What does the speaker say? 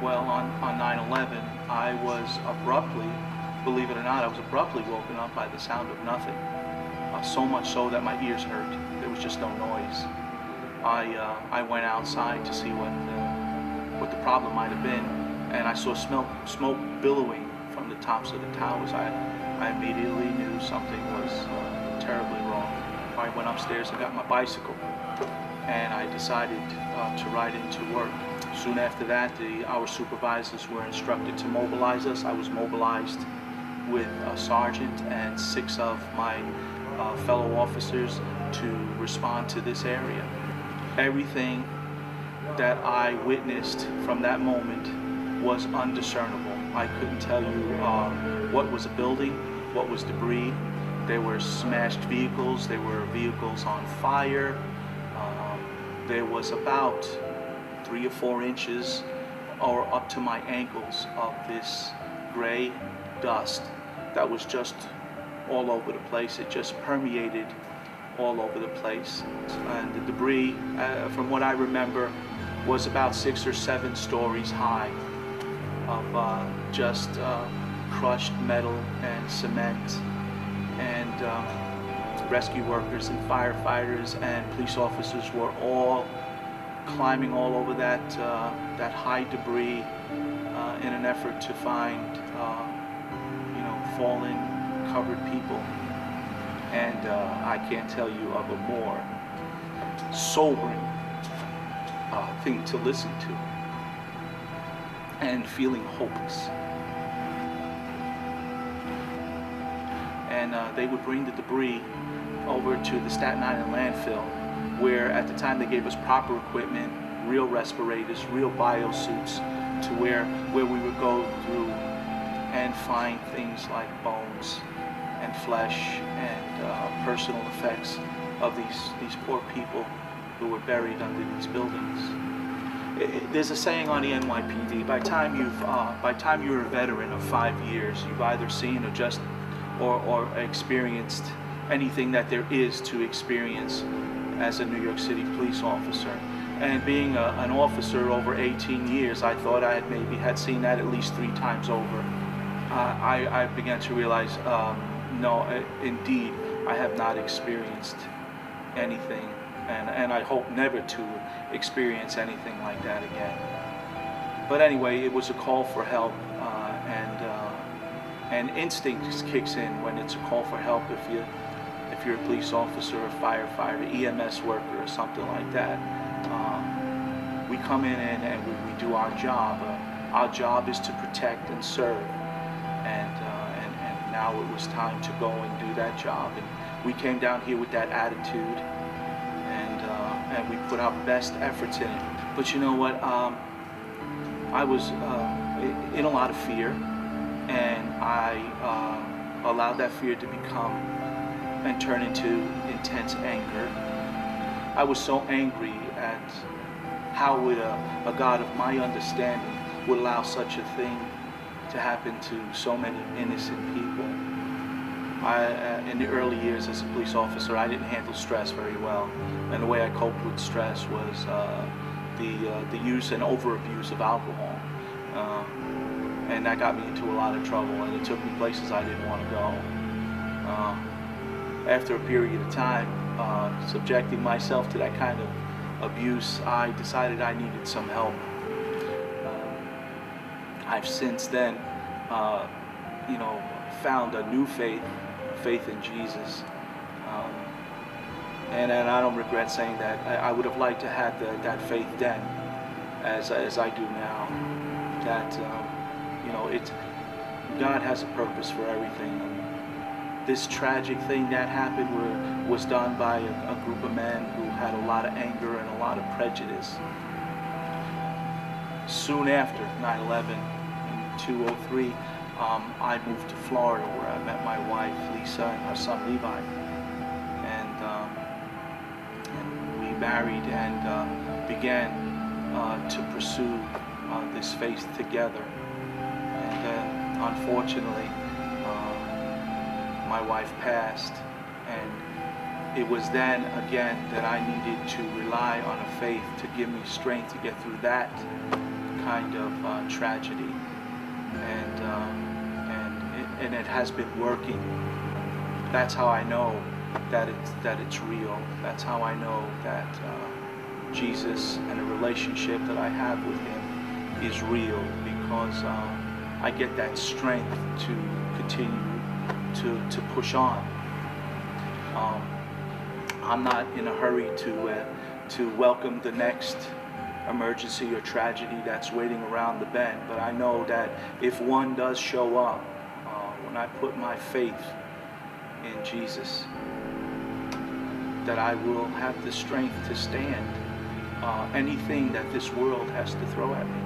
Well, on 9/11, I was abruptly, believe it or not, I was abruptly woken up by the sound of nothing. So much so that my ears hurt. There was just no noise. I went outside to see what the problem might have been, and I saw smoke billowing from the tops of the towers. I immediately knew something was terribly wrong. I went upstairs and got my bicycle, and I decided to ride into work. Soon after that, our supervisors were instructed to mobilize us. I was mobilized with a sergeant and 6 of my fellow officers to respond to this area. Everything that I witnessed from that moment was undiscernible. I couldn't tell you what was a building, what was debris. There were smashed vehicles, there were vehicles on fire. There was about 3 or 4 inches or up to my ankles of this gray dust that was just all over the place. It just permeated all over the place. And the debris, from what I remember, was about 6 or 7 stories high of just crushed metal and cement. And rescue workers and firefighters and police officers were all climbing all over that high debris in an effort to find fallen, covered people. And I can't tell you of a more sobering thing to listen to, and feeling hopeless. And they would bring the debris over to the Staten Island landfill, where at the time they gave us proper equipment, real respirators, real biosuits, to where we would go through and find things like bones and flesh and personal effects of these poor people who were buried under these buildings. There's a saying on the NYPD: by time you're a veteran of 5 years, you've either seen or experienced anything that there is to experience as a New York City police officer. And being an officer over 18 years, I thought I had seen that at least 3 times over. I began to realize, no, indeed, I have not experienced anything, and I hope never to experience anything like that again. But anyway, it was a call for help, and instinct kicks in when it's a call for help. If you're a police officer, a firefighter, EMS worker, or something like that, we come in and we do our job. Our job is to protect and serve, and now it was time to go and do that job. And we came down here with that attitude, and we put our best efforts in it. But you know what? I was in a lot of fear, and I allowed that fear to become and turn into intense anger. I was so angry at how would a God of my understanding would allow such a thing to happen to so many innocent people. In the early years as a police officer, I didn't handle stress very well, and the way I coped with stress was the use and overabuse of alcohol, and that got me into a lot of trouble, and it took me places I didn't want to go. After a period of time, subjecting myself to that kind of abuse, I decided I needed some help. I've since then, found a new faith in Jesus, and I don't regret saying that. I would have liked to have that faith then, as I do now. That God has a purpose for everything. This tragic thing that happened was done by a group of men who had a lot of anger and a lot of prejudice. Soon after 9/11, in 2003, I moved to Florida, where I met my wife Lisa and her son Levi, and we married and began to pursue this faith together. And then, unfortunately, my wife passed, and it was then again that I needed to rely on a faith to give me strength to get through that kind of tragedy, and it has been working. That's how I know that it's real. That's how I know that Jesus and the relationship that I have with Him is real, because I get that strength to continue to push on. I'm not in a hurry to welcome the next emergency or tragedy that's waiting around the bend, but I know that if one does show up, when I put my faith in Jesus, that I will have the strength to stand anything that this world has to throw at me.